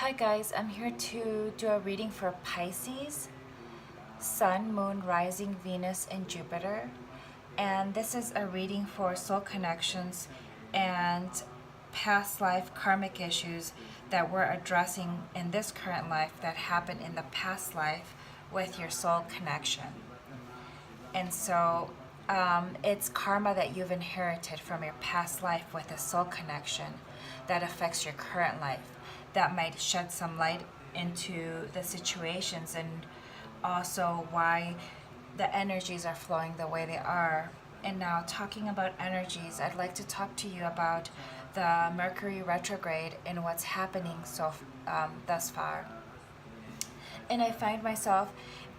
Hi guys, I'm here to do a reading for Pisces, Sun, Moon, Rising, Venus, and Jupiter. And this is a reading for soul connections and past life karmic issues that we're addressing in this current life that happened in the past life with your soul connection. And so it's karma that you've inherited from your past life with a soul connection that affects your current life. That might shed some light into the situations and also why the energies are flowing the way they are. And now, talking about energies, I'd like to talk to you about the Mercury retrograde and what's happening thus far. And I find myself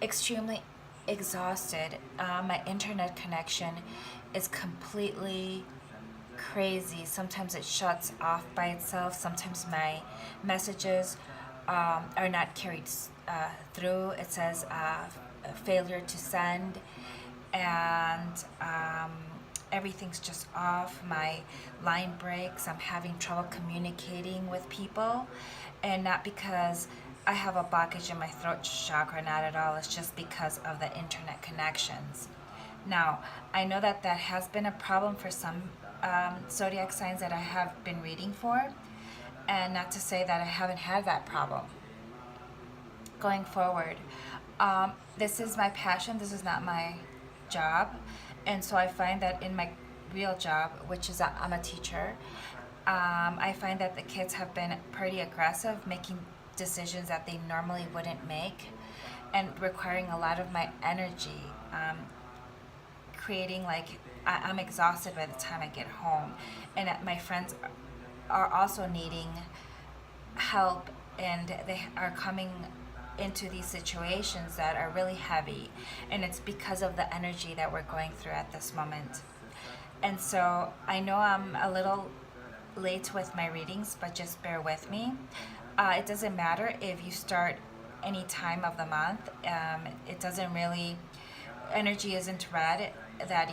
extremely exhausted. My internet connection is completely crazy. Sometimes it shuts off by itself. Sometimes my messages are not carried through. It says failure to send, and everything's just off. My line breaks. I'm having trouble communicating with people, and not because I have a blockage in my throat chakra, not at all. It's just because of the internet connections. Now, I know that that has been a problem for some zodiac signs that I have been reading for, and not to say that I haven't had that problem. Going forward, this is my passion, this is not my job, and so I find that in my real job, which is that I'm a teacher, I find that the kids have been pretty aggressive, making decisions that they normally wouldn't make, and requiring a lot of my energy, creating I'm exhausted by the time I get home, and my friends are also needing help, and they are coming into these situations that are really heavy, and it's because of the energy that we're going through at this moment. And so I know I'm a little late with my readings, but just bear with me. It doesn't matter if you start any time of the month. It doesn't really, energy isn't red that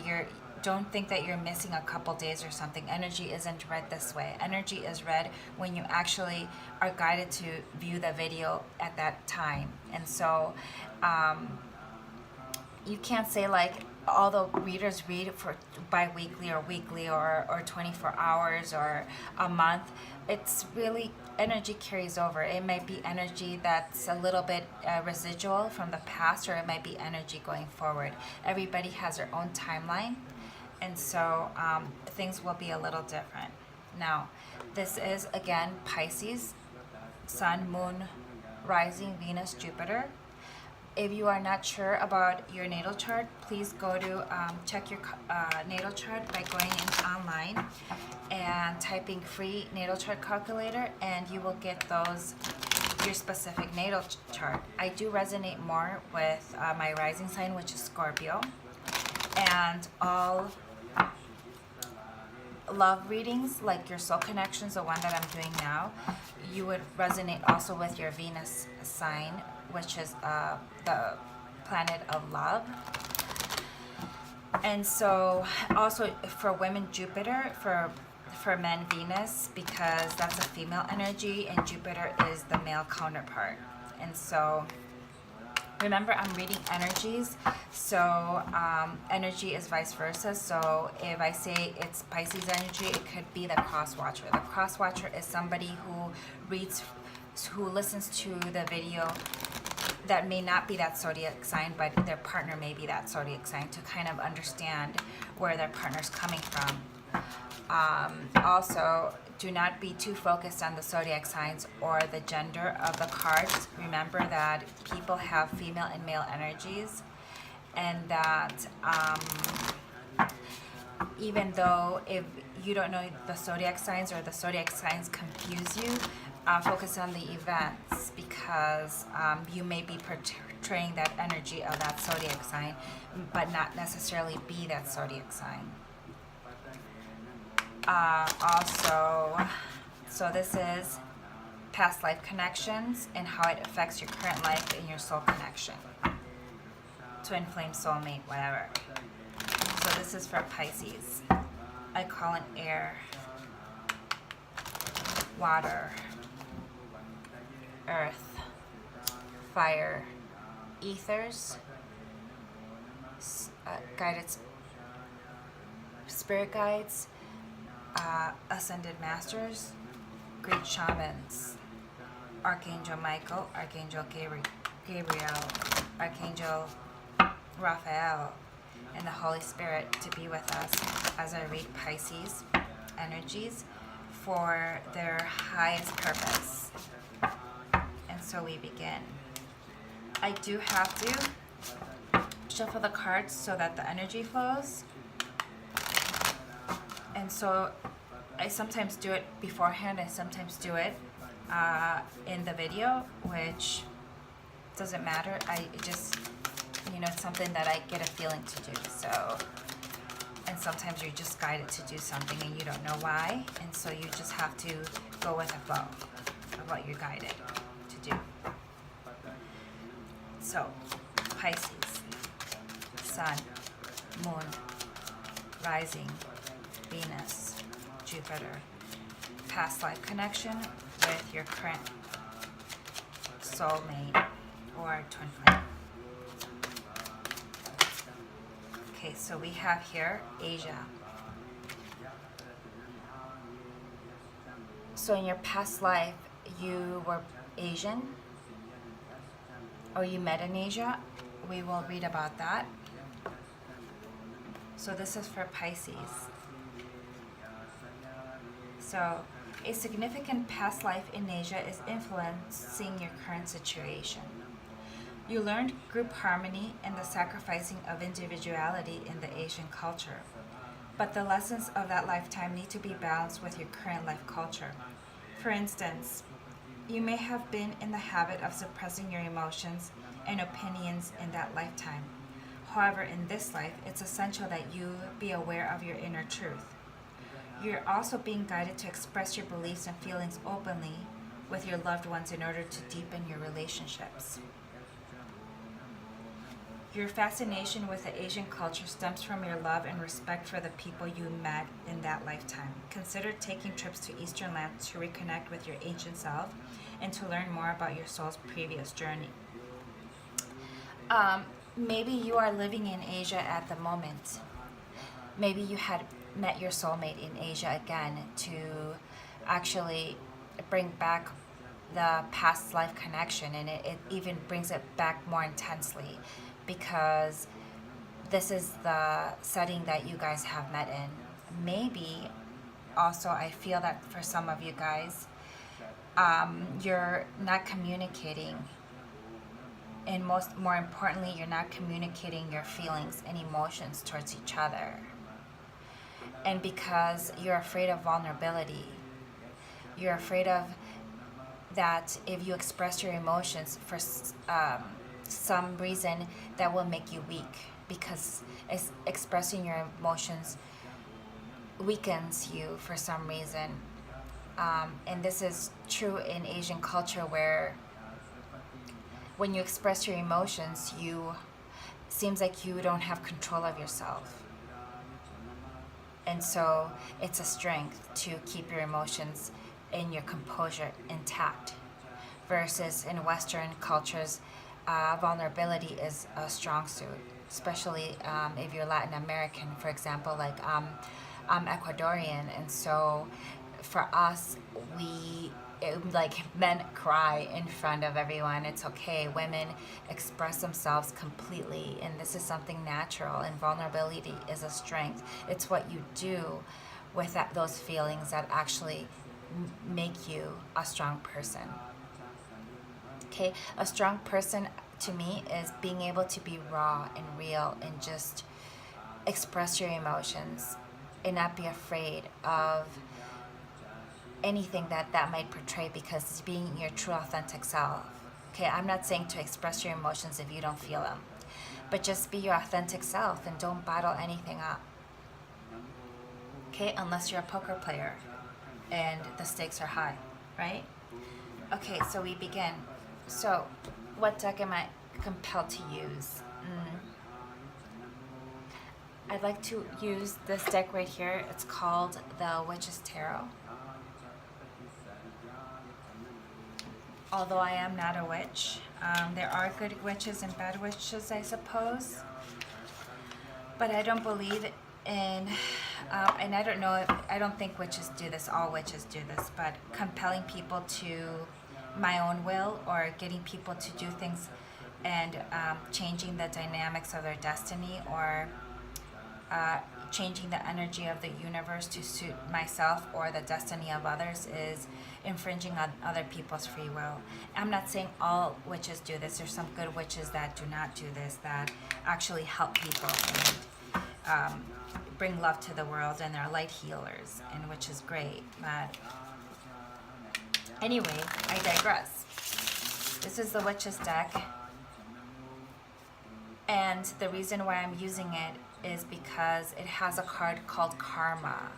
don't think that you're missing a couple days or something. Energy isn't read this way. Energy is read when you actually are guided to view the video at that time. And so you can't say all the readers read for bi-weekly or weekly or 24 hours or a month. It's really, energy carries over. It might be energy that's a little bit residual from the past, or it might be energy going forward. Everybody has their own timeline, and so things will be a little different. Now, this is again Pisces, Sun, Moon, Rising, Venus, Jupiter. If you are not sure about your natal chart, please go to check your natal chart by going in online and typing free natal chart calculator, and you will get your specific natal chart. I do resonate more with my rising sign, which is Scorpio, and all love readings, like your soul connections, the one that I'm doing now, you would resonate also with your Venus sign, which is the planet of love. And so also for women, Jupiter, for men, Venus, because that's a female energy, and Jupiter is the male counterpart. And so remember, I'm reading energies, so energy is vice versa. So if I say it's Pisces energy, it could be the cross watcher. The cross watcher is somebody who listens to the video that may not be that zodiac sign, but their partner may be that zodiac sign, to kind of understand where their partner's coming from. Also, do not be too focused on the zodiac signs or the gender of the cards. Remember that people have female and male energies, and that even though if you don't know the zodiac signs or the zodiac signs confuse you, focus on the events, because you may be portraying that energy of that zodiac sign, but not necessarily be that zodiac sign. Also, so this is past life connections and how it affects your current life and your soul connection. Twin flame, soulmate, whatever. So this is for Pisces. I call in air, water, earth, fire, ethers, guided spirit guides, ascended masters, great shamans, Archangel Michael, Archangel Gabriel, Archangel Raphael, and the Holy Spirit to be with us as I read Pisces energies for their highest purpose. And so we begin. I do have to shuffle the cards so that the energy flows. And so I sometimes do it beforehand, I sometimes do it in the video, which doesn't matter. It's something that I get a feeling to do. So, and sometimes you're just guided to do something and you don't know why, and so you just have to go with the flow of what you're guided to do. So, Pisces, Sun, Moon, Rising, Venus, Jupiter, past life connection with your current soulmate or twin flame. Okay, so we have here Asia. So in your past life, you were Asian, or you met in Asia. We will read about that. So this is for Pisces. So a significant past life in Asia is influencing your current situation. You learned group harmony and the sacrificing of individuality in the Asian culture. But the lessons of that lifetime need to be balanced with your current life culture. For instance, you may have been in the habit of suppressing your emotions and opinions in that lifetime. However, in this life, it's essential that you be aware of your inner truth. You're also being guided to express your beliefs and feelings openly with your loved ones in order to deepen your relationships. Your fascination with the Asian culture stems from your love and respect for the people you met in that lifetime. Consider taking trips to Eastern lands to reconnect with your ancient self and to learn more about your soul's previous journey. Maybe you are living in Asia at the moment. Maybe you had met your soulmate in Asia again to actually bring back the past life connection, and it even brings it back more intensely because this is the setting that you guys have met in. Maybe also I feel that for some of you guys, you're not communicating, and more importantly, you're not communicating your feelings and emotions towards each other. And because you're afraid of vulnerability, you're afraid of that if you express your emotions for some reason, that will make you weak, because expressing your emotions weakens you for some reason. And this is true in Asian culture, where when you express your emotions, seems like you don't have control of yourself. And so it's a strength to keep your emotions and your composure intact. Versus in Western cultures, vulnerability is a strong suit, especially if you're Latin American, for example. Like I'm Ecuadorian, and so for us, men cry in front of everyone. It's okay. Women express themselves completely, and this is something natural, and vulnerability is a strength. It's what you do with those feelings that actually make you a strong person. Okay, a strong person to me is being able to be raw and real and just express your emotions and not be afraid of anything that might portray, because it's being your true authentic self. Okay, I'm not saying to express your emotions if you don't feel them, but just be your authentic self and don't bottle anything up. Okay, unless you're a poker player and the stakes are high, right? Okay, so we begin. So, what deck am I compelled to use? I'd like to use this deck right here. It's called the Witch's Tarot. although I am not a witch. There are good witches and bad witches, I suppose. But I don't believe in, and I don't know, I don't think witches do this, all witches do this, but compelling people to my own will or getting people to do things and changing the dynamics of their destiny or changing the energy of the universe to suit myself or the destiny of others is infringing on other people's free will. I'm not saying all witches do this. There's some good witches that do not do this, that actually help people and bring love to the world, and they're light healers, and which is great. But anyway, I digress. This is the Witch's deck, and the reason why I'm using it is because it has a card called Karma,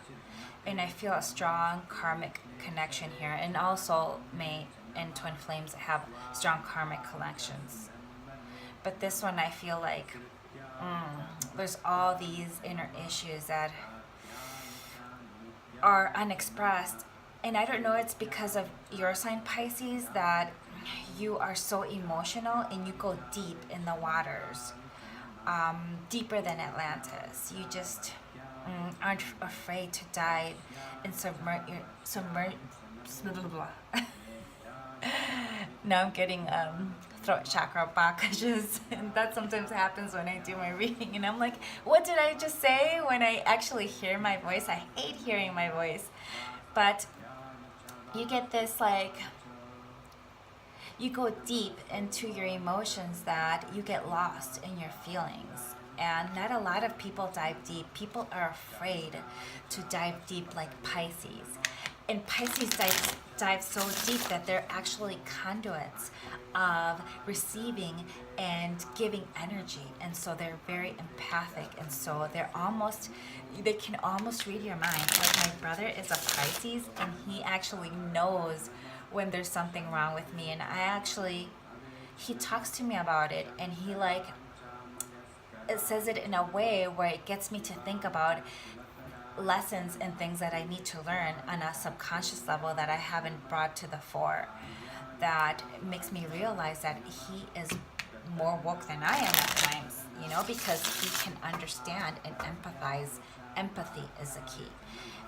and I feel a strong karmic connection here, and also May and Twin Flames have strong karmic connections. But this one I feel like there's all these inner issues that are unexpressed, and I don't know, it's because of your sign, Pisces, that you are so emotional and you go deep in the waters, deeper than Atlantis. You just aren't afraid to dive and submerge. Blah, blah, blah. Now I'm getting throat chakra blockages, and that sometimes happens when I do my reading, and I'm like, what did I just say? When I actually hear my voice, I hate hearing my voice. But you get this, like, you go deep into your emotions that you get lost in your feelings. And not a lot of people dive deep. People are afraid to dive deep like Pisces. And Pisces dive so deep that they're actually conduits of receiving and giving energy. And so they're very empathic. And so they can almost read your mind. Like, my brother is a Pisces, and he actually knows when there's something wrong with me. And he talks to me about it, and it says it in a way where it gets me to think about lessons and things that I need to learn on a subconscious level that I haven't brought to the fore. That makes me realize that he is more woke than I am at times, because he can understand and empathize. Empathy is the key.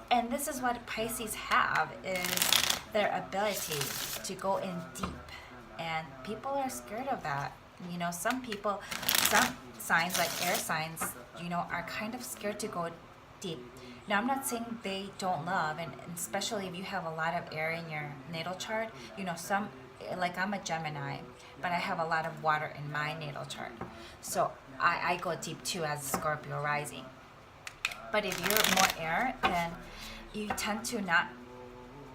And this is what Pisces have, is their ability to go in deep. And people are scared of that. Some signs, like air signs, are kind of scared to go deep. Now, I'm not saying they don't love, and especially if you have a lot of air in your natal chart, like I'm a Gemini, but I have a lot of water in my natal chart. So I go deep too as a Scorpio rising. But if you're more air, then you tend to not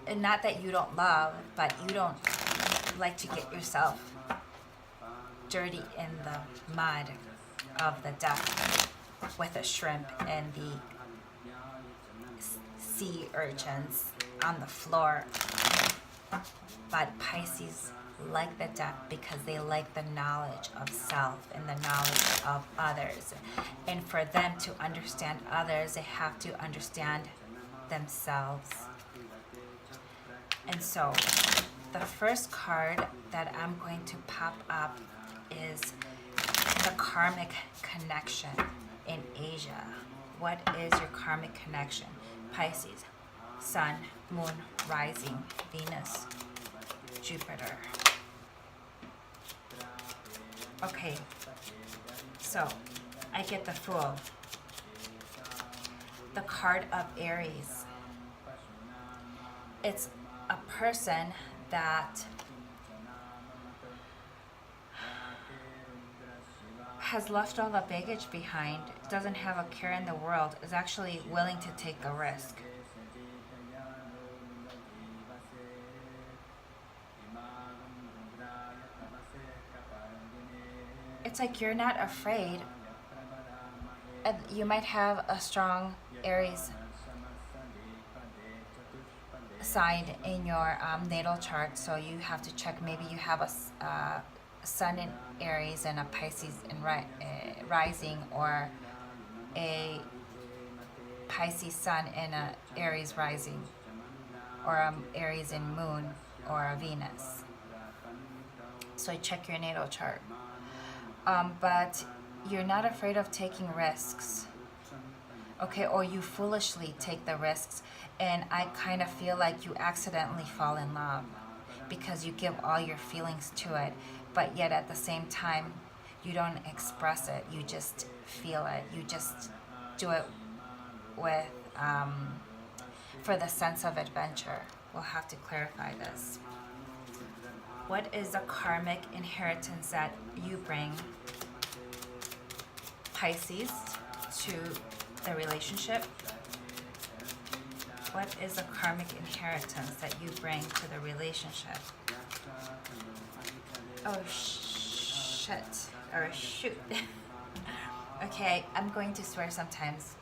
that you don't love, but you don't like to get yourself dirty in the mud of the deck with a shrimp and the sea urchins on the floor. But Pisces like the depth because they like the knowledge of self and the knowledge of others. And for them to understand others, they have to understand themselves. And so the first card that I'm going to pop up is the karmic connection in Asia. What is your karmic connection? Pisces, Sun, Moon, Rising, Venus, Jupiter. Okay, so I get the Fool, the card of Aries. It's a person that has left all the baggage behind, doesn't have a care in the world, is actually willing to take a risk. It's like you're not afraid. You might have a strong Aries sign in your natal chart, so you have to check. Maybe you have a Sun in Aries and a Pisces in rising, or a Pisces Sun and a Aries rising, or Aries in Moon, or a Venus. So check your natal chart. But you're not afraid of taking risks, okay? Or you foolishly take the risks, and I kind of feel like you accidentally fall in love because you give all your feelings to it, but yet at the same time, you don't express it. You just feel it. You just do it with for the sense of adventure. We'll have to clarify this. What is the karmic inheritance that you bring, Pisces, to the relationship? What is the karmic inheritance that you bring to the relationship? Oh, shit. Or shoot. Okay, I'm going to swear sometimes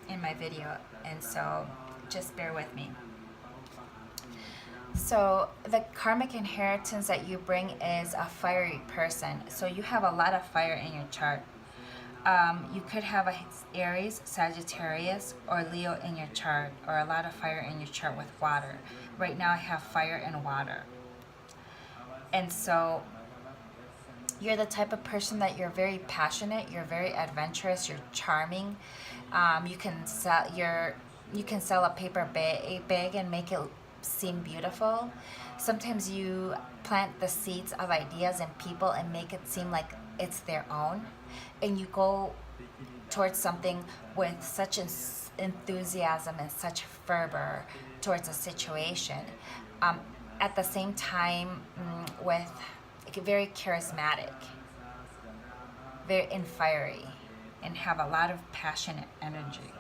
in my video, and so just bear with me. So the karmic inheritance that you bring is a fiery person. So you have a lot of fire in your chart. You could have a Aries, Sagittarius, or Leo in your chart, or a lot of fire in your chart with water. Right now I have fire and water. And so you're the type of person that you're very passionate, you're very adventurous, you're charming. You can sell a paper bag and make it seem beautiful. Sometimes you plant the seeds of ideas in people and make it seem like it's their own, and you go towards something with such enthusiasm and such fervor towards a situation. At the same time, with very charismatic, very fiery, and have a lot of passionate energy.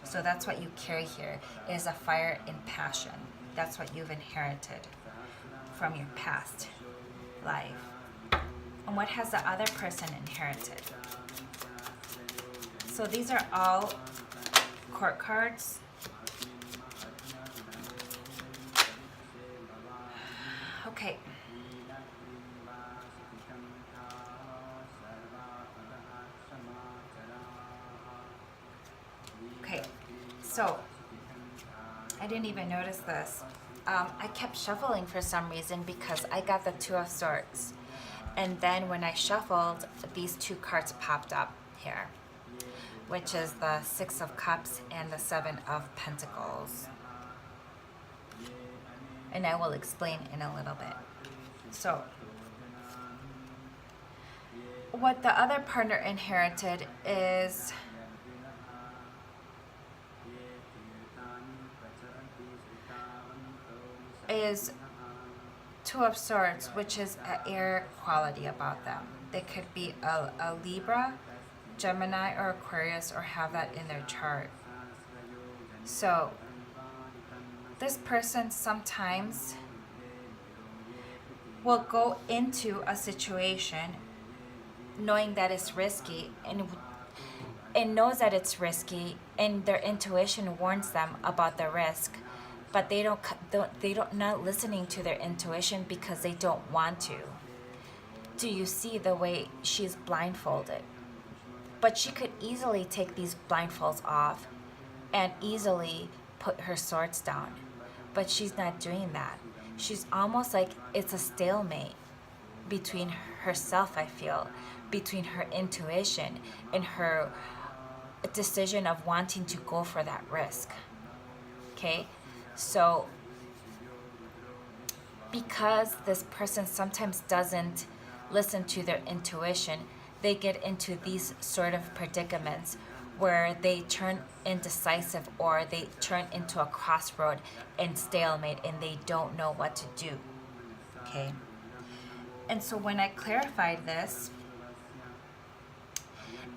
So that's what you carry here, is a fire and passion. That's what you've inherited from your past life. And what has the other person inherited? So these are all court cards. Okay. Okay, so I didn't even notice this. I kept shuffling for some reason because I got the Two of Swords. And then when I shuffled, these two cards popped up here, which is the Six of Cups and the Seven of Pentacles. And I will explain in a little bit. So, what the other partner inherited is Two of Swords, which is an air quality about them. They could be a Libra, Gemini, or Aquarius, or have that in their chart. So this person sometimes will go into a situation knowing that it's risky and knows that it's risky, and their intuition warns them about the risk, but they don't not listening to their intuition because they don't want to. Do you see the way she's blindfolded? But she could easily take these blindfolds off and easily put her swords down, but she's not doing that. She's almost like it's a stalemate between herself, I feel, between her intuition and her decision of wanting to go for that risk. Okay? So, because this person sometimes doesn't listen to their intuition, they get into these sort of predicaments where they turn indecisive, or they turn into a crossroad and stalemate, and they don't know what to do. Okay? And so when I clarified this,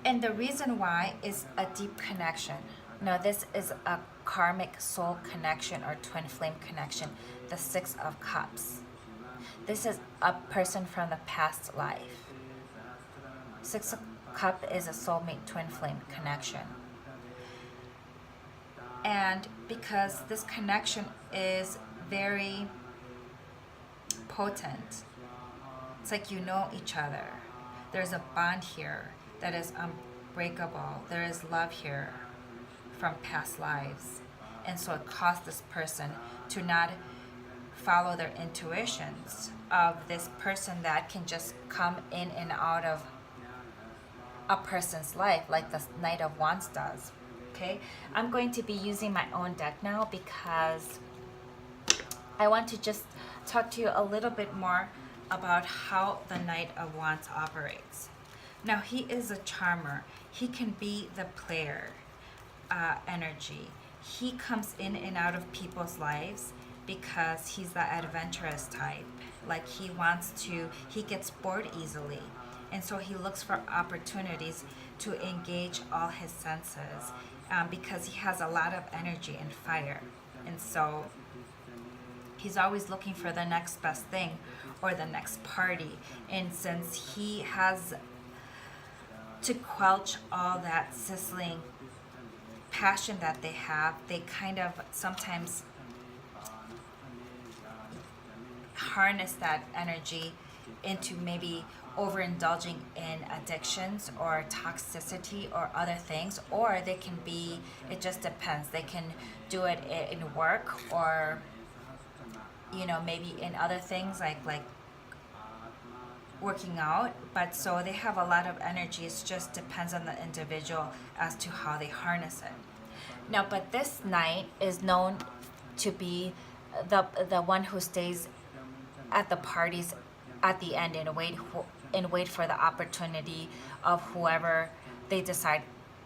and the reason why is a deep connection. Now this is a karmic soul connection or twin flame connection, the Six of Cups. This is a person from the past life. Six of Cup is a soulmate twin flame connection. And because this connection is very potent, it's like you know each other. There's a bond here that is unbreakable. There is love here from past lives. And so it caused this person to not follow their intuitions of this person that can just come in and out of a person's life like the Knight of Wands does. Okay, I'm going to be using my own deck now because I want to just talk to you a little bit more about how the Knight of Wands operates. Now, he is a charmer. He can be the player energy. He comes in and out of people's lives because he's the adventurous type. Like he gets bored easily. And so he looks for opportunities to engage all his senses because he has a lot of energy and fire. And so he's always looking for the next best thing or the next party. And since he has to quelch all that sizzling passion that they have, they kind of sometimes harness that energy into maybe overindulging in addictions or toxicity or other things, or they can be, it just depends, they can do it in work or maybe in other things like working out. But so they have a lot of energy. It just depends on the individual as to how they harness it. Now, but this knight is known to be the one who stays at the parties at the end and wait for the opportunity of whoever they decide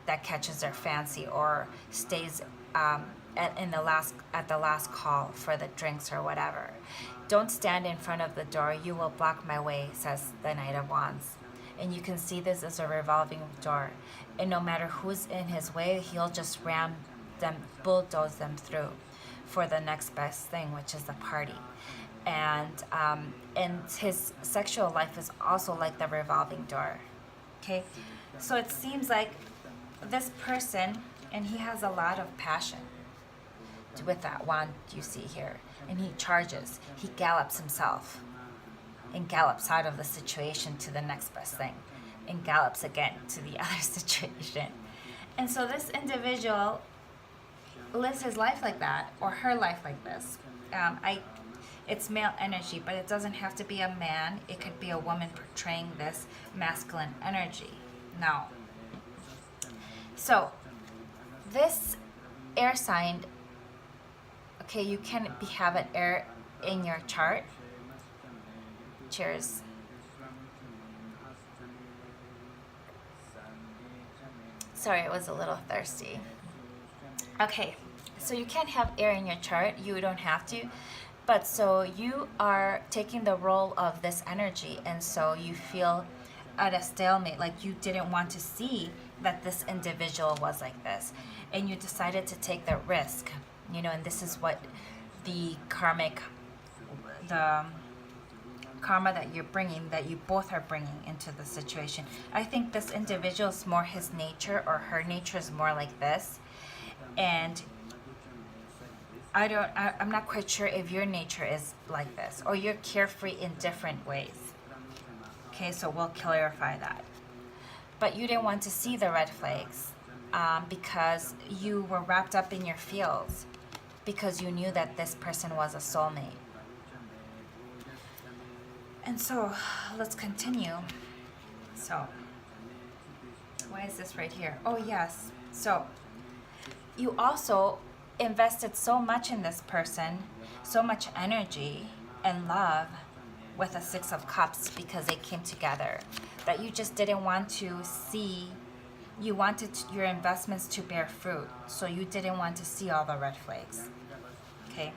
that catches their fancy, or stays at the last call for the drinks or whatever. Don't stand in front of the door, you will block my way, says the Knight of Wands. And you can see this as a revolving door. And no matter who's in his way, he'll just ram them, bulldoze them through for the next best thing, which is the party. And his sexual life is also like the revolving door. Okay, so it seems like this person, and he has a lot of passion with that wand you see here, and he charges, he gallops himself and gallops out of the situation to the next best thing and gallops again to the other situation. And so this individual lives his life like that, or her life like this. It's male energy, but it doesn't have to be a man. It could be a woman portraying this masculine energy. Now, so this air sign, okay, you can have an air in your chart. Cheers. Sorry, I was a little thirsty. Okay, so you can have air in your chart. You don't have to. But so you are taking the role of this energy, and so you feel at a stalemate, like you didn't want to see that this individual was like this, and you decided to take the risk, and this is what the karma that you're bringing, that you both are bringing into the situation. I think this individual is more his nature, or her nature is more like this, and I'm not quite sure if your nature is like this, or you're carefree in different ways. Okay, so we'll clarify that. But you didn't want to see the red flags because you were wrapped up in your feels, because you knew that this person was a soulmate. And so let's continue. So why is this right here? Oh yes. So you also invested so much in this person, so much energy and love with a Six of Cups, because they came together, that you just didn't want to see. You wanted your investments to bear fruit, so you didn't want to see all the red flags. Okay?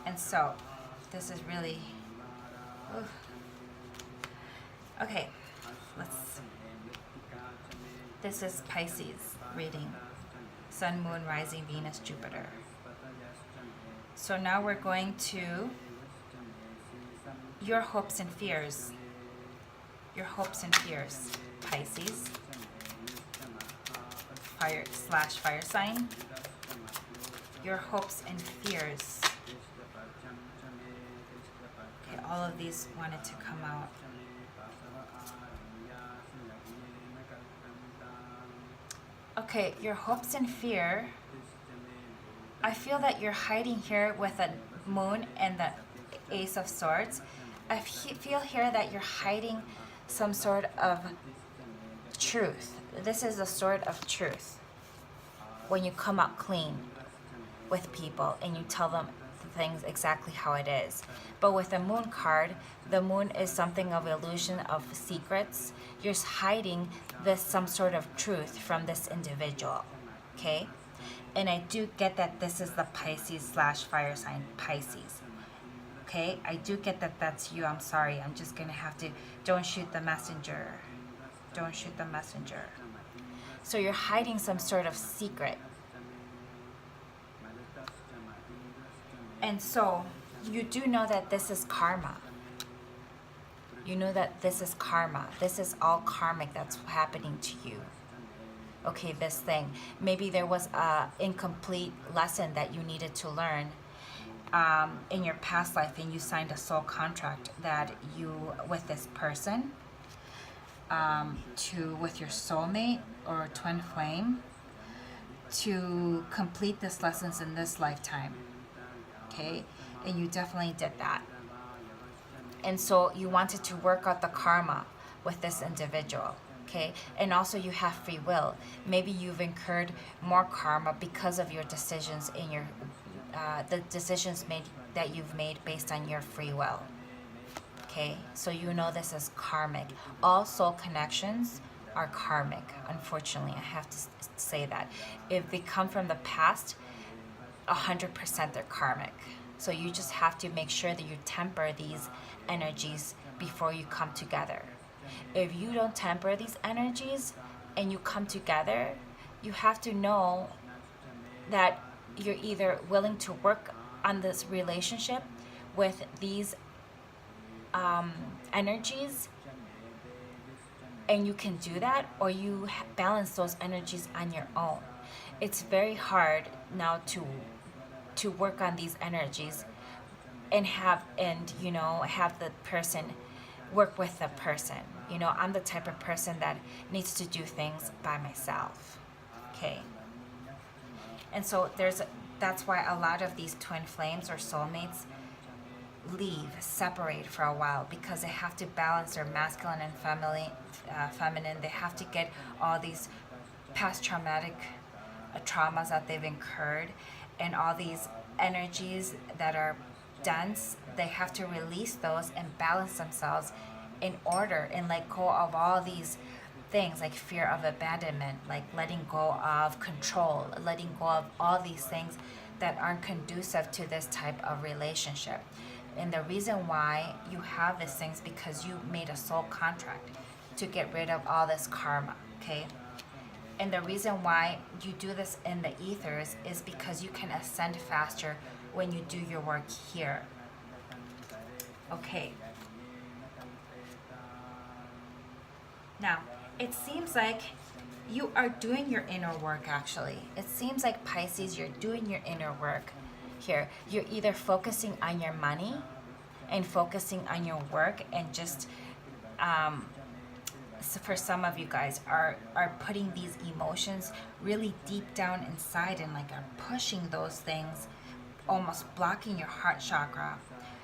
And so this is really... Oof. Okay, this is Pisces reading. Sun, Moon, Rising, Venus, Jupiter. So now we're going to your hopes and fears. Your hopes and fears, Pisces. Fire sign. Your hopes and fears. Okay, all of these wanted to come out. Okay, your hopes and fear. I feel that you're hiding here with a moon and the Ace of Swords, I feel here that you're hiding some sort of truth. This is a sword of truth. When you come out clean with people and you tell them things exactly how it is. But with the moon card, the moon is something of illusion of secrets. You're hiding this some sort of truth from this individual, okay? And I do get that this is the Pisces slash fire sign, Pisces. Okay, I do get that that's you. I'm sorry. I'm just gonna have to, don't shoot the messenger. Don't shoot the messenger. So you're hiding some sort of secret. And so you do know that this is karma. You know that this is karma. This is all karmic that's happening to you. Okay, this thing. Maybe there was a incomplete lesson that you needed to learn in your past life, and you signed a soul contract that you, with this person, with your soulmate or twin flame, to complete this lessons in this lifetime. Okay, and you definitely did that. And so you wanted to work out the karma with this individual. Okay, and also you have free will. Maybe you've incurred more karma because of your decisions in your the decisions made that you've made based on your free will. Okay, so you know this is karmic. All soul connections are karmic. Unfortunately, I have to say that. If they come from the past, 100% they're karmic. So you just have to make sure that you temper these energies before you come together. If you don't temper these energies and you come together, you have to know that you're either willing to work on this relationship with these energies, and you can do that, or you balance those energies on your own. It's very hard now to work on these energies and have the person work with the person. I'm the type of person that needs to do things by myself. Okay. And so that's why a lot of these twin flames or soulmates separate for a while, because they have to balance their masculine and feminine. They have to get all these past traumatic traumas that they've incurred, and all these energies that are dense. They have to release those and balance themselves in order, and let go of all these things like fear of abandonment, like letting go of control, letting go of all these things that aren't conducive to this type of relationship. And the reason why you have these things because you made a soul contract to get rid of all this karma, okay? And the reason why you do this in the ethers is because you can ascend faster when you do your work here. Okay. Now, it seems like you are doing your inner work, actually. It seems like, Pisces, you're doing your inner work here. You're either focusing on your money and focusing on your work, and just, so for some of you guys, are putting these emotions really deep down inside, and like are pushing those things, almost blocking your heart chakra,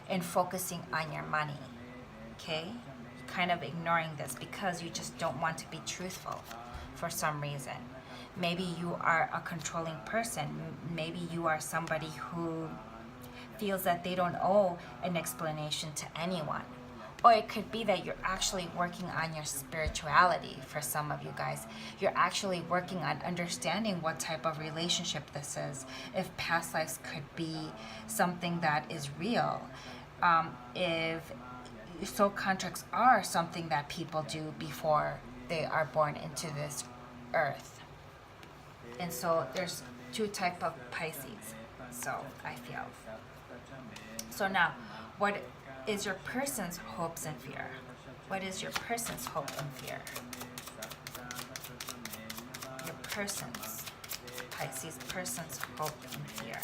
and focusing on your money. Okay? Kind of ignoring this because you just don't want to be truthful for some reason. Maybe you are a controlling person. Maybe you are somebody who feels that they don't owe an explanation to anyone. Or it could be that you're actually working on your spirituality. For some of you guys, you're actually working on understanding what type of relationship this is. If past lives could be something that is real. If soul contracts are something that people do before they are born into this earth. And so there's two type of Pisces, so I feel. So now, what is your person's hopes and fear? What is your person's hope and fear? Your person's, Pisces person's hope and fear.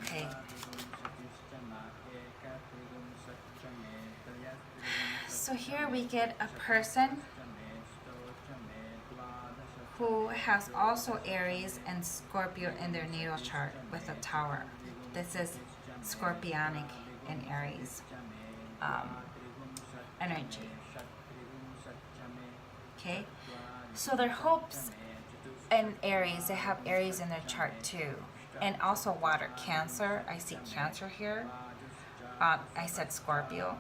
Okay. So here we get a person who has also Aries and Scorpio in their natal chart with a tower. This is scorpionic in Aries energy. Okay, so their hopes in Aries, they have Aries in their chart too. And also water, Cancer. I see Cancer here. I said Scorpio.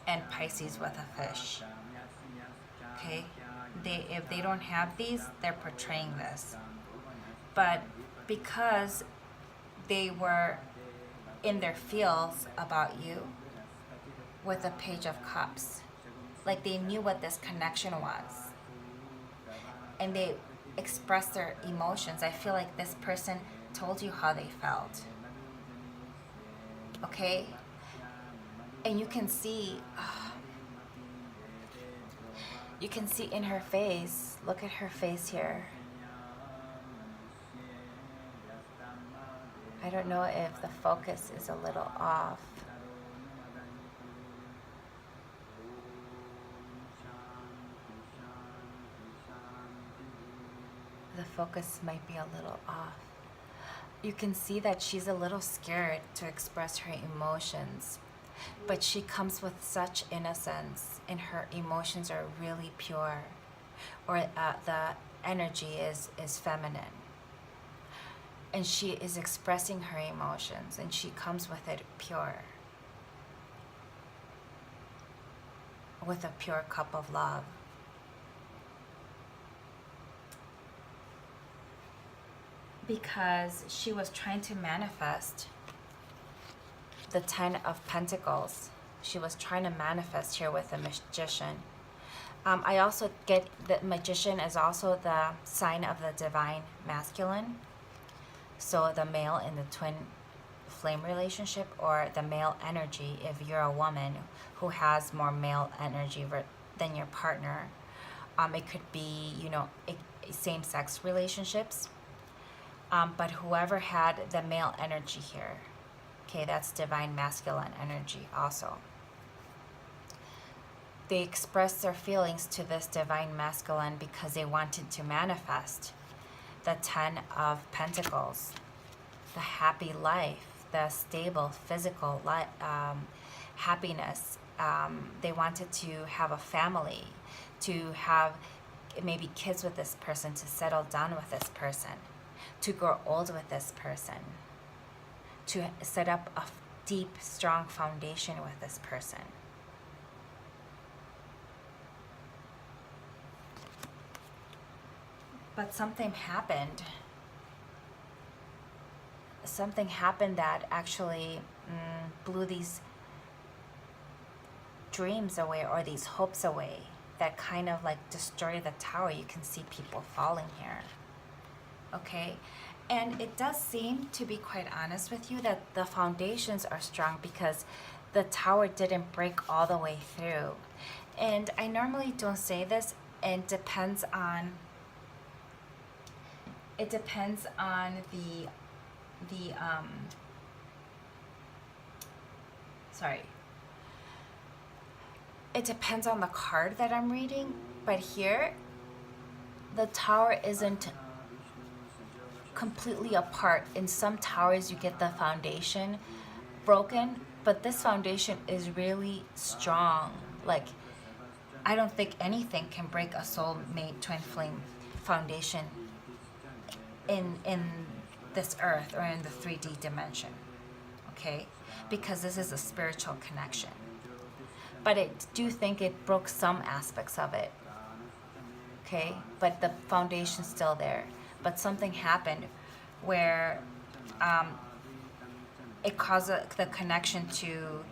And Pisces with a fish. Okay, if they don't have these, they're portraying this. But because they were in their feels about you with a Page of Cups, like they knew what this connection was, and they expressed their emotions. I feel like this person told you how they felt. Okay, and you can see in her face, look at her face here. I don't know if the focus is a little off. The focus might be a little off. You can see that she's a little scared to express her emotions, but she comes with such innocence and her emotions are really pure, or the energy is feminine. And she is expressing her emotions and she comes with it pure, with a pure cup of love. Because she was trying to manifest the 10 of Pentacles. She was trying to manifest here with the Magician. I also get that Magician is also the sign of the divine masculine. So the male in the twin flame relationship, or the male energy if you're a woman who has more male energy than your partner. It could be, same-sex relationships. But whoever had the male energy here, okay, that's divine masculine energy also. They expressed their feelings to this divine masculine because they wanted to manifest the 10 of Pentacles, the happy life, the stable physical happiness. They wanted to have a family, to have maybe kids with this person, to settle down with this person, to grow old with this person, to set up a deep, strong foundation with this person. But something happened. Something happened that actually blew these dreams away, or these hopes away, that kind of like destroyed the tower. You can see people falling here. Okay, and it does seem, to be quite honest with you, that the foundations are strong because the tower didn't break all the way through. And I normally don't say this, and it depends on it depends on the card that I'm reading, but here the tower isn't completely apart. In some towers you get the foundation broken, but this foundation is really strong. Like, I don't think anything can break a soulmate twin flame foundation in this earth, or in the 3D dimension, okay? Because this is a spiritual connection. But I do think it broke some aspects of it, okay? But the foundation's still there. But something happened where it caused the connection to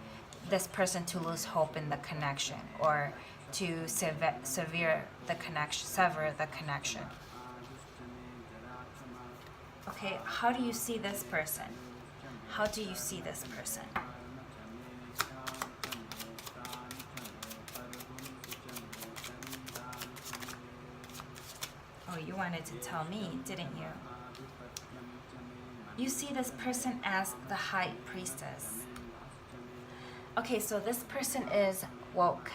this person to lose hope in the connection, or to sever the connection. Okay, how do you see this person? How do you see this person? Oh, you wanted to tell me, didn't you? You see this person as the High Priestess. Okay, so this person is woke.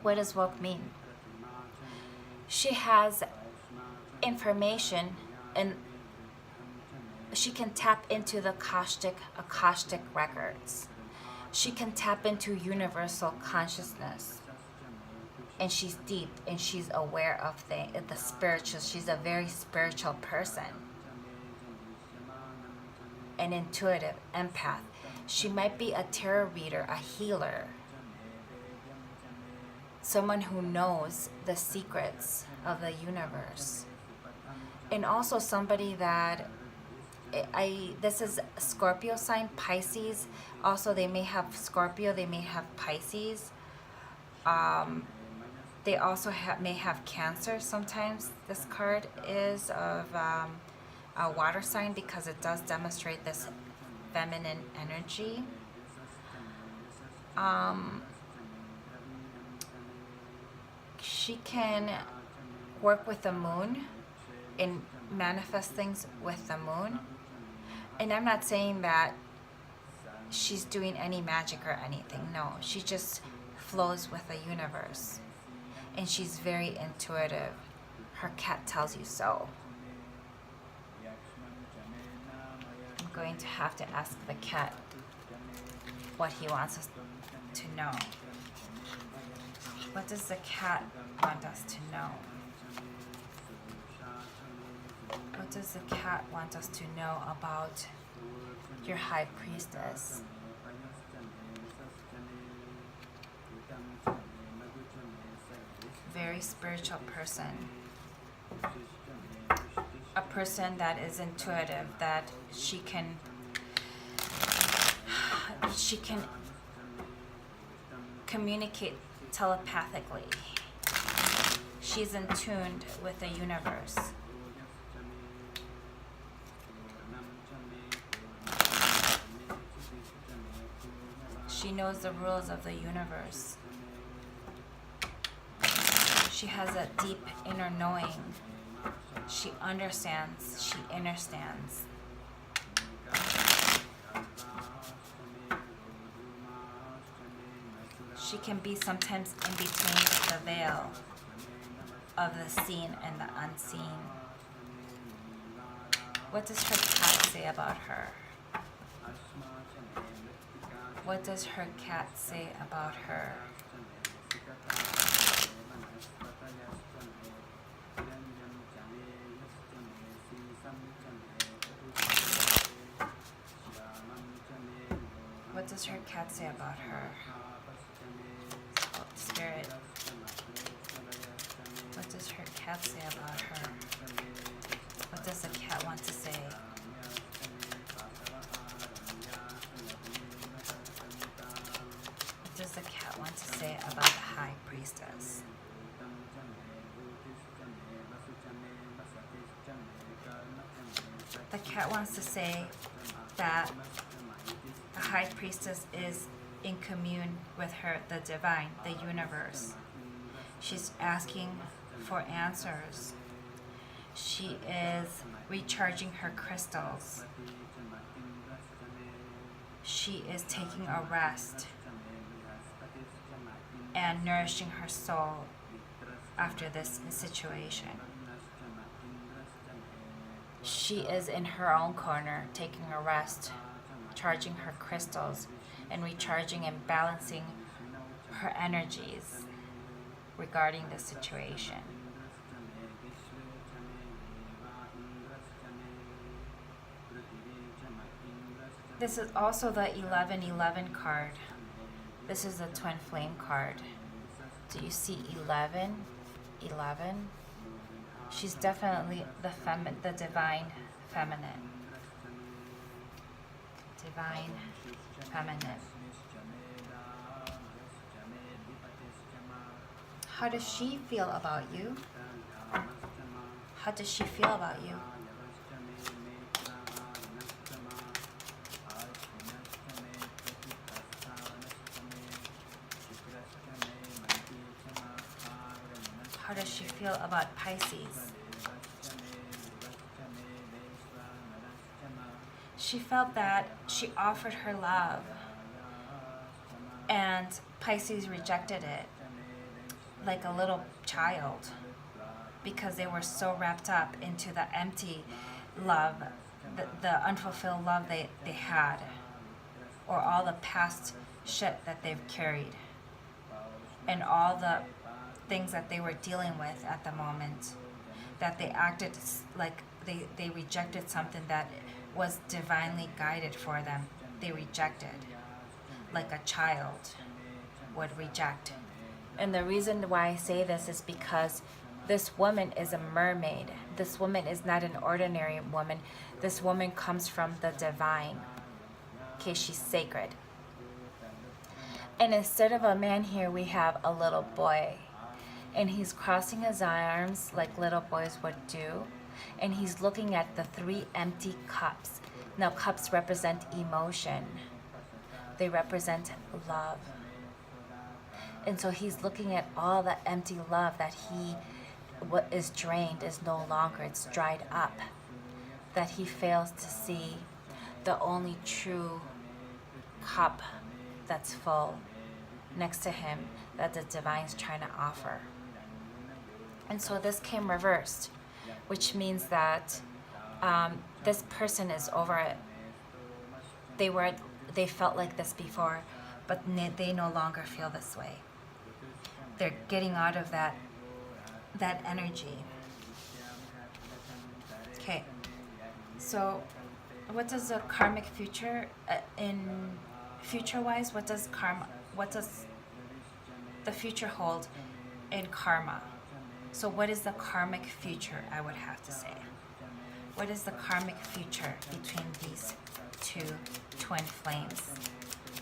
What does woke mean? She has information, and she can tap into the akashic records. She can tap into universal consciousness, and she's deep and she's aware of the spiritual. She's a very spiritual person, an intuitive empath. She might be a tarot reader, a healer, someone who knows the secrets of the universe, and also somebody that this is Scorpio sign, Pisces. Also, they may have Scorpio, they may have Pisces. They also may have Cancer. Sometimes this card is of a water sign because it does demonstrate this feminine energy. She can work with the moon and manifest things with the moon. And I'm not saying that she's doing any magic or anything. No, she just flows with the universe. And she's very intuitive. Her cat tells you so. I'm going to have to ask the cat what he wants us to know. What does the cat want us to know? What does the cat want us to know about your high priestess? Very spiritual person. A person that is intuitive, that she can communicate telepathically. She's in tune with the universe. She knows the rules of the universe. She has a deep inner knowing. She understands. She understands. She can be sometimes in between the veil of the seen and the unseen. What does her cat say about her? What does her cat say about her? What does her cat say about her? Oh, Spirit. What does her cat say about her? What does the cat want to say? What does the cat want to say about the high priestess? The cat wants to say that the high priestess is in commune with her, the divine, the universe. She's asking for answers. She is recharging her crystals. She is taking a rest and nourishing her soul after this situation. She is in her own corner, taking a rest, charging her crystals, and recharging and balancing her energies regarding the situation. This is also the 1111 card. This is the twin flame card. Do you see 11? 11? She's definitely the divine feminine. Divine feminine. How does she feel about you? How does she feel about you? How does she feel about Pisces? She felt that she offered her love and Pisces rejected it like a little child. because they were so wrapped up into the empty love, the unfulfilled love they had, or all the past shit that they've carried, and all the things that they were dealing with at the moment, that they acted like they rejected something that was divinely guided for them. They rejected, like a child would reject. And the reason why I say this is because this woman is a mermaid. This woman is not an ordinary woman. This woman comes from the divine. Okay, she's sacred. And instead of a man here, we have a little boy. And he's crossing his arms like little boys would do. And he's looking at the 3 empty cups. Now, cups represent emotion. They represent love. And so he's looking at all the empty love that what is drained is no longer, it's dried up. That he fails to see the only true cup that's full next to him that the divine's trying to offer. And so this came reversed, which means that this person is over it. They felt like this before, but they no longer feel this way. They're getting out of that energy. Okay, so what does the karmic future in future-wise? What does the future hold in karma? So what is the karmic future, I would have to say? What is the karmic future between these 2 twin flames?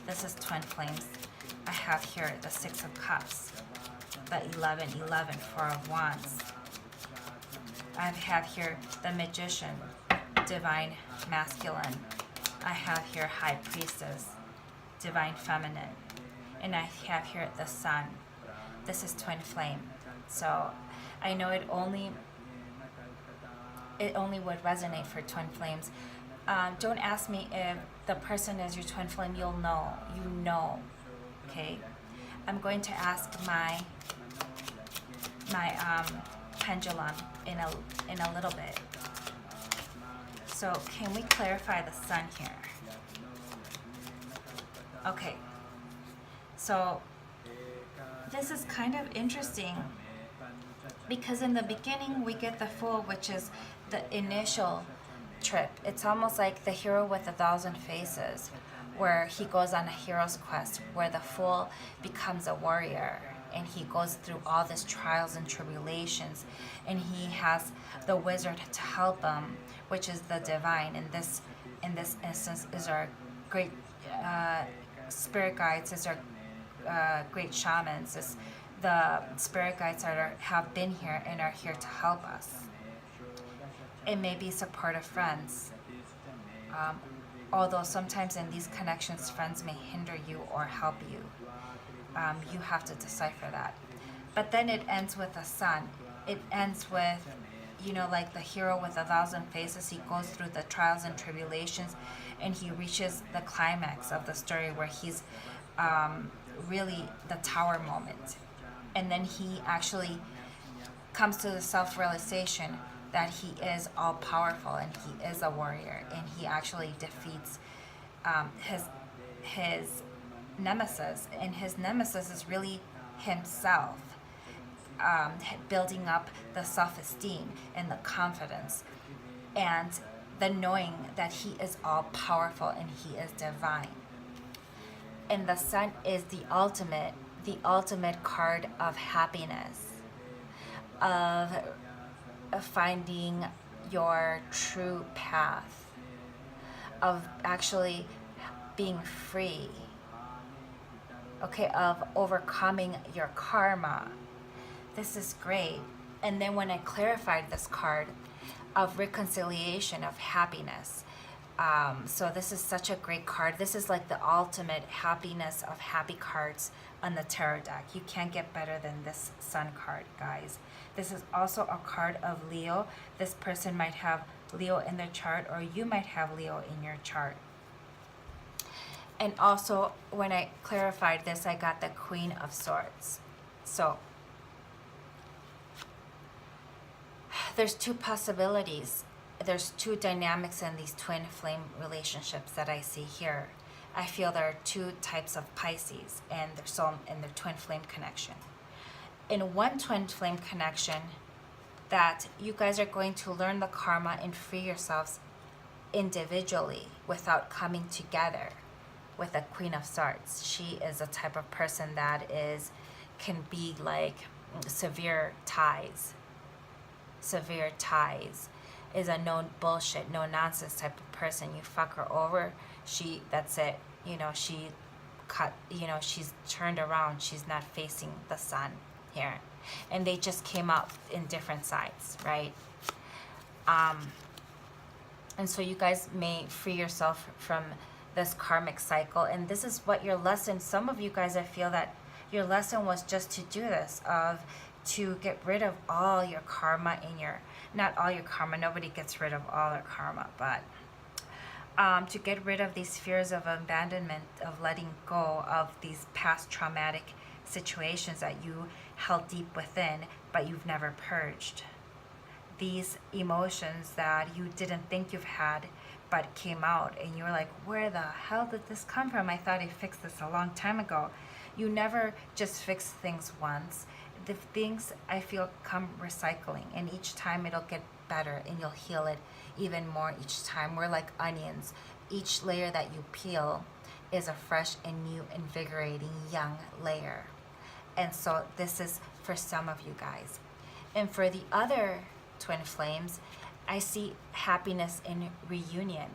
This is twin flames. I have here the 6 of Cups, the 1111, 4 of Wands. I have here the Magician, Divine Masculine. I have here High Priestess, Divine Feminine. And I have here the Sun. This is twin flame. So I know it only would resonate for twin flames. Don't ask me if the person is your twin flame. You'll know. You know. Okay. I'm going to ask my pendulum in a little bit. So can we clarify the Sun here? Okay. So this is kind of interesting, because in the beginning we get the Fool, which is the initial trip. It's almost like the hero with 1,000 faces, where he goes on a hero's quest, where the Fool becomes a warrior and he goes through all these trials and tribulations, and he has the wizard to help him, which is the divine. In this instance is our great spirit guides, is our great shamans, is the spirit guides that have been here and are here to help us. It may be supportive friends, although sometimes in these connections friends may hinder you or help you. You have to decipher that. But then it ends with the Sun. It ends with, like the hero with 1,000 faces. He goes through the trials and tribulations, and he reaches the climax of the story, where he's really the tower moment. And then he actually comes to the self-realization that he is all-powerful and he is a warrior, and he actually defeats his nemesis. And his nemesis is really himself, building up the self-esteem and the confidence and the knowing that he is all-powerful and he is divine. And the Sun is the ultimate card of happiness, of finding your true path, of actually being free, okay, of overcoming your karma. This is great. And then when I clarified this card of reconciliation, of happiness, so this is such a great card. This is like the ultimate happiness of happy cards on the tarot deck. You can't get better than this Sun card, guys. This is also a card of Leo. This person might have Leo in their chart, or you might have Leo in your chart. And also, when I clarified this, I got the Queen of Swords. So there's two possibilities. There's two dynamics in these twin flame relationships that I see here. I feel there are two types of Pisces and their soul and their twin flame connection. In one twin flame connection, that you guys are going to learn the karma and free yourselves individually without coming together with a Queen of Swords. She is a type of person that can be like severe ties. Severe ties is a no bullshit, no nonsense type of person. You fuck her over, that's it. She she's turned around. She's not facing the sun here. And they just came out in different sides, right? And so you guys may free yourself from this karmic cycle. And this is what your lesson, some of you guys, I feel that your lesson was just to do this, to get rid of all your karma not all your karma, nobody gets rid of all their karma, but to get rid of these fears of abandonment, of letting go of these past traumatic situations that you held deep within, but you've never purged. These emotions that you didn't think you've had, but came out, and you were like, where the hell did this come from? I thought I fixed this a long time ago. You never just fix things once. The things, I feel, come recycling, and each time it'll get better, and you'll heal it even more each time. We're like onions. Each layer that you peel is a fresh and new, invigorating, young layer. And so this is for some of you guys. And for the other twin flames, I see happiness in reunion.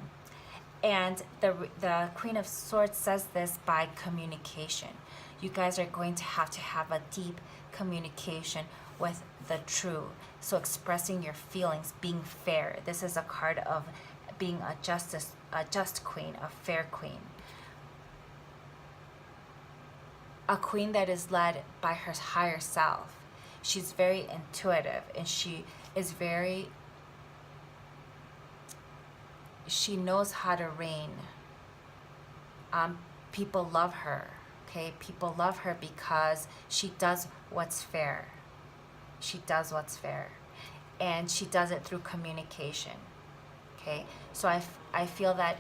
And the Queen of Swords says this by communication. You guys are going to have a deep communication with the true. So expressing your feelings, being fair. This is a card of being a just queen, a fair queen. A queen that is led by her higher self. She's very intuitive, and she knows how to reign. People love her, okay? People love her because she does what's fair. She does what's fair. And she does it through communication, okay? So I feel that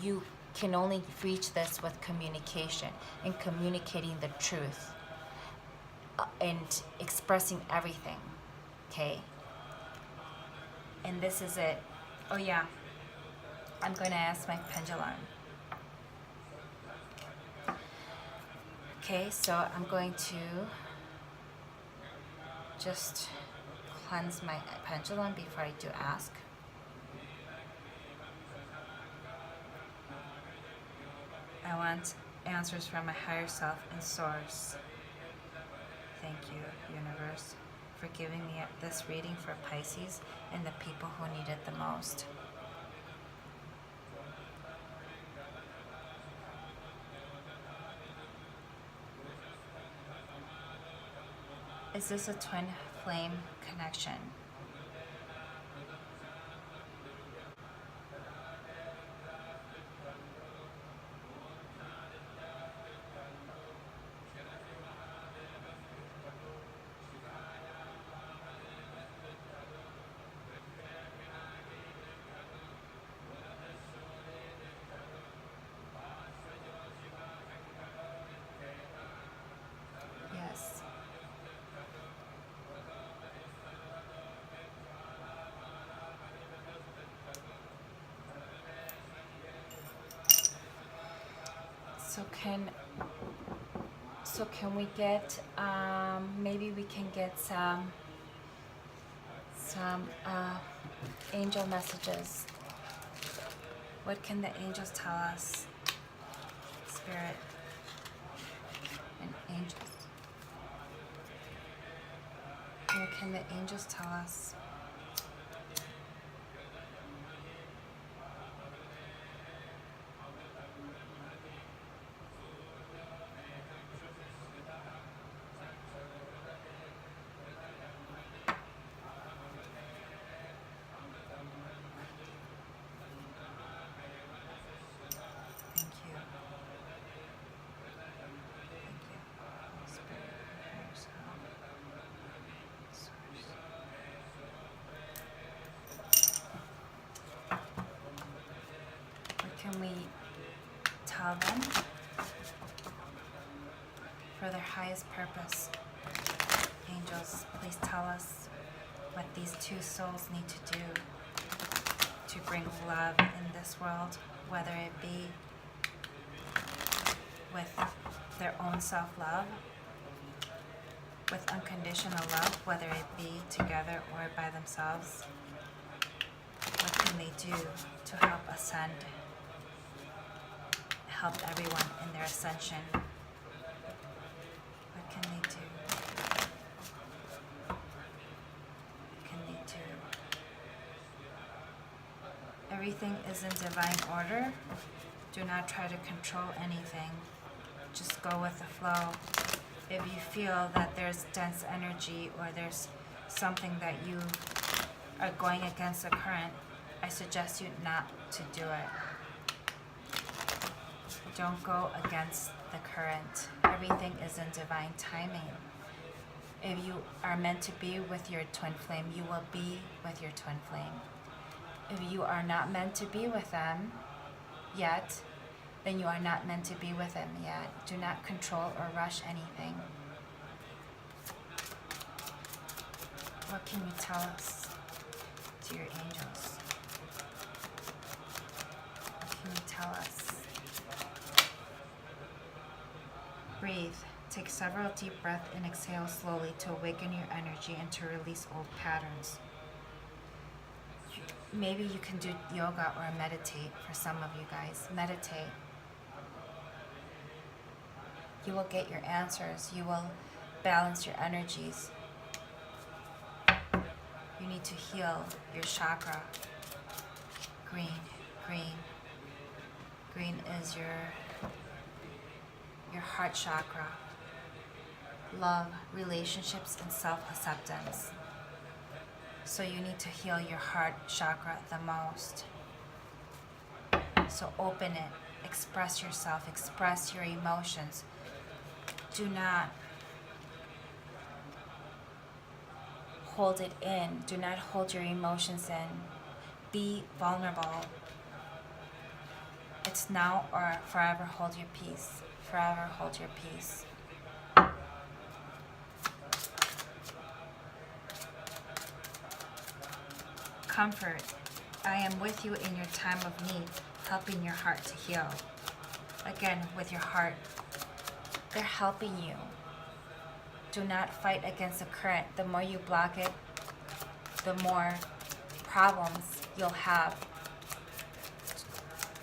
you can only reach this with communication and communicating the truth and expressing everything, okay? And this is it. Oh yeah, I'm going to ask my pendulum. Okay, so I'm going to just cleanse my pendulum before I do ask. I want answers from my higher self and source. Thank you, universe, for giving me this reading for Pisces and the people who need it the most. Is this a twin flame connection? Yes. So can we get, maybe we can get some angel messages. What can the angels tell us? Spirit and angels. What can the angels tell us? tell them for their highest purpose. Angels, please tell us what these two souls need to do to bring love in this world, whether it be with their own self-love, with unconditional love, whether it be together or by themselves. What can they do to help ascend, help everyone in their ascension? What can they do? What can they do? Everything is in divine order. Do not try to control anything. Just go with the flow. If you feel that there's dense energy or there's something that you are going against the current, I suggest you not to do it. Don't go against the current. Everything is in divine timing. If you are meant to be with your twin flame, you will be with your twin flame. If you are not meant to be with them yet, then you are not meant to be with them yet. Do not control or rush anything. What can you tell us, to your angels? What can you tell us? Breathe. Take several deep breaths and exhale slowly to awaken your energy and to release old patterns. Maybe you can do yoga or meditate for some of you guys. Meditate. You will get your answers. You will balance your energies. You need to heal your chakra. Green, green. Green is your heart chakra. Love, relationships, and self-acceptance. So you need to heal your heart chakra the most. So open it. Express yourself. Express your emotions. Do not hold it in. Do not hold your emotions in. Be vulnerable. It's now or forever hold your peace. Forever hold your peace. Comfort. I am with you in your time of need, helping your heart to heal. Again, with your heart, they're helping you. Do not fight against the current. The more you block it, the more problems you'll have.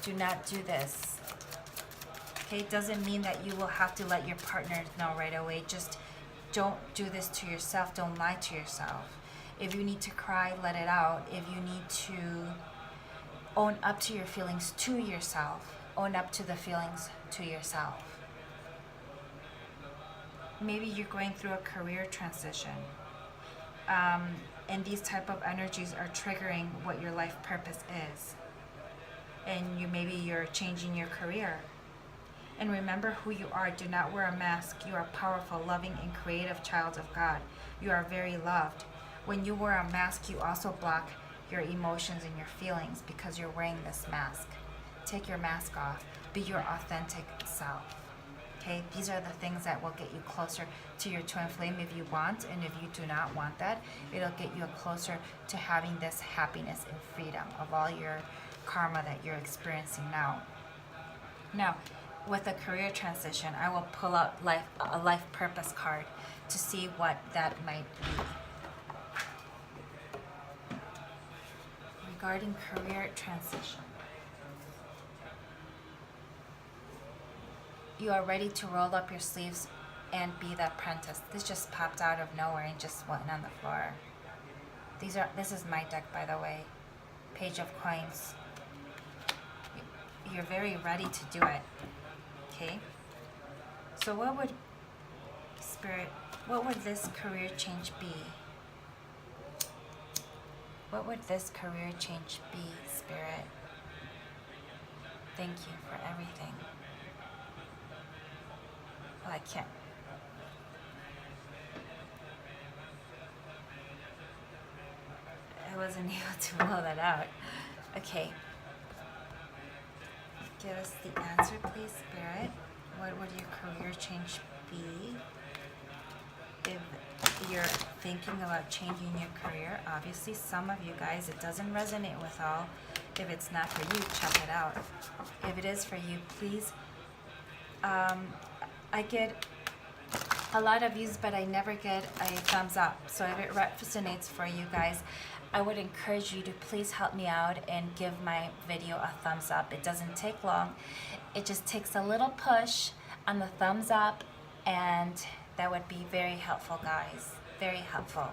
Do not do this. Okay, it doesn't mean that you will have to let your partner know right away. Just don't do this to yourself. Don't lie to yourself. If you need to cry, let it out. If you need to own up to your feelings to yourself, own up to the feelings to yourself. Maybe you're going through a career transition. And these type of energies are triggering what your life purpose is. And maybe you're changing your career. And remember who you are. Do not wear a mask. You are a powerful, loving, and creative child of God. You are very loved. When you wear a mask, you also block your emotions and your feelings because you're wearing this mask. Take your mask off. Be your authentic self. Okay, these are the things that will get you closer to your twin flame if you want, and if you do not want that, it'll get you closer to having this happiness and freedom of all your karma that you're experiencing now. Now, with a career transition, I will pull out a life purpose card to see what that might be. Regarding career transition. You are ready to roll up your sleeves and be the apprentice. This just popped out of nowhere and just went on the floor. This is my deck, by the way. Page of Coins. You're very ready to do it. Okay? So what would this career change be? What would this career change be, Spirit? Thank you for everything. Well, I can't. I wasn't able to blow that out. Okay. Give us the answer, please, Spirit. What would your career change be? If you're thinking about changing your career, obviously some of you guys, it doesn't resonate with all. If it's not for you, check it out. If it is for you, please. I get a lot of views, but I never get a thumbs up. So if it resonates for you guys, I would encourage you to please help me out and give my video a thumbs up. It doesn't take long. It just takes a little push on the thumbs up, and that would be very helpful, guys. Very helpful.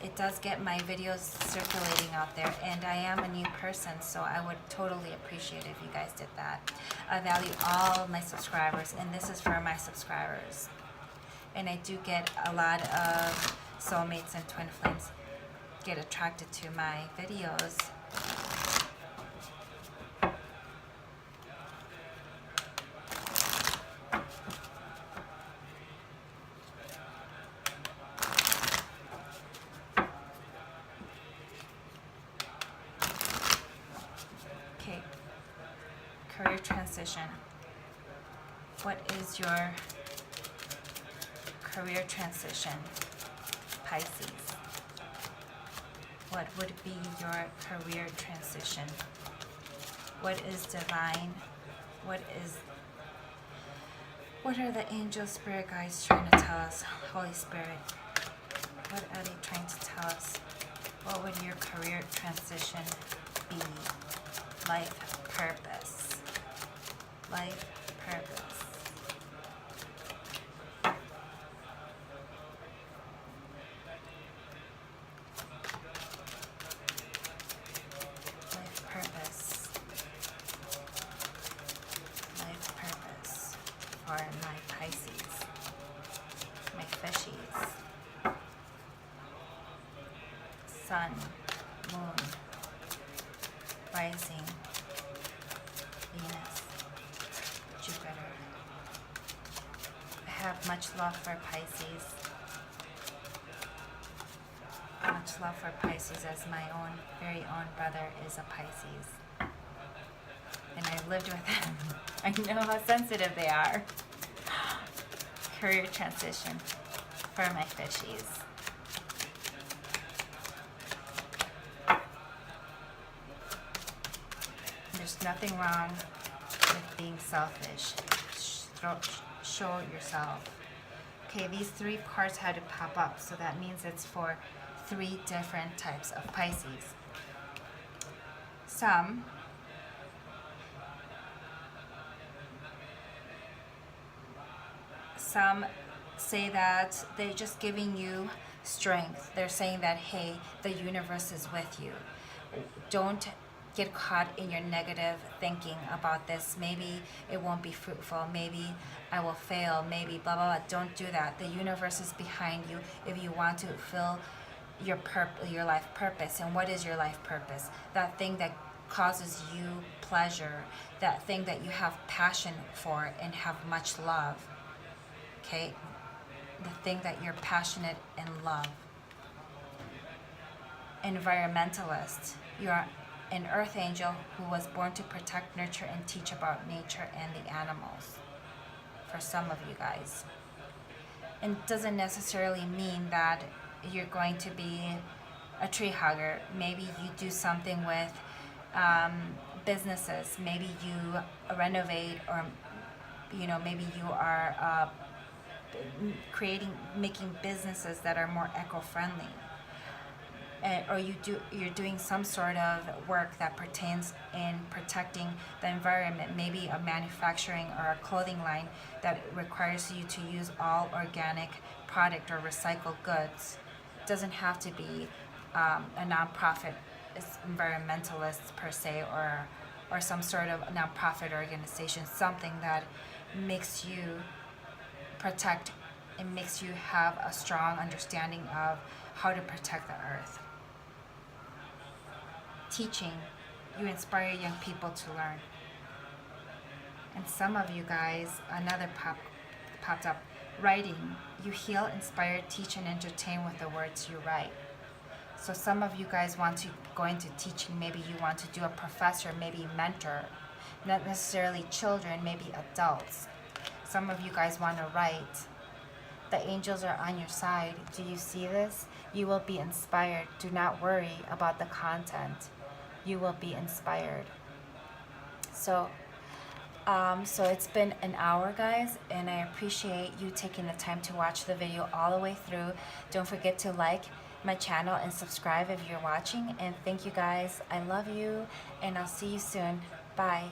It does get my videos circulating out there, and I am a new person, so I would totally appreciate it if you guys did that. I value all my subscribers, and this is for my subscribers. And I do get a lot of soulmates and twin flames get attracted to my videos. Okay, career transition. What is your career transition, Pisces? What would be your career transition? What is divine? What are the angel spirit guides trying to tell us? Holy Spirit, what are they trying to tell us? What would your career transition be? Life purpose. Life purpose. For my Pisces, my fishies, sun, moon, rising, Venus, Jupiter. I have much love for Pisces. Much love for Pisces, as my own, very own brother is a Pisces. And I lived with them. I know how sensitive they are. Career transition for my fishies. There's nothing wrong with being selfish. Show yourself. Okay, these three cards had to pop up, so that means it's for 3 different types of Pisces. Some say that they're just giving you strength. They're saying that, hey, the universe is with you. Don't get caught in your negative thinking about this. Maybe it won't be fruitful. Maybe I will fail. Maybe blah, blah, blah. Don't do that. The universe is behind you if you want to fulfill your life purpose. And what is your life purpose? That thing that causes you pleasure. That thing that you have passion for and have much love. Okay, the thing that you're passionate and love. Environmentalist. You're an earth angel who was born to protect, nurture, and teach about nature and the animals. For some of you guys. And it doesn't necessarily mean that you're going to be a tree hugger. Maybe you do something with businesses. Maybe you renovate, or maybe you are making businesses that are more eco-friendly, or you're doing some sort of work that pertains in protecting the environment. Maybe a manufacturing or a clothing line that requires you to use all organic product or recycled goods. It doesn't have to be a nonprofit environmentalist per se, or some sort of nonprofit organization. Something that makes you protect and makes you have a strong understanding of how to protect the earth. Teaching, you inspire young people to learn. And some of you guys, another popped up, writing, you heal, inspire, teach, and entertain with the words you write. So some of you guys want to go into teaching. Maybe you want to do a professor, maybe mentor. not necessarily children, maybe adults. Some of you guys want to write. The angels are on your side. Do you see this? You will be inspired. Do not worry about the content. You will be inspired. So it's been an hour, guys, and I appreciate you taking the time to watch the video all the way through. Don't forget to like my channel and subscribe if you're watching, and thank you guys. I love you, and I'll see you soon. Bye.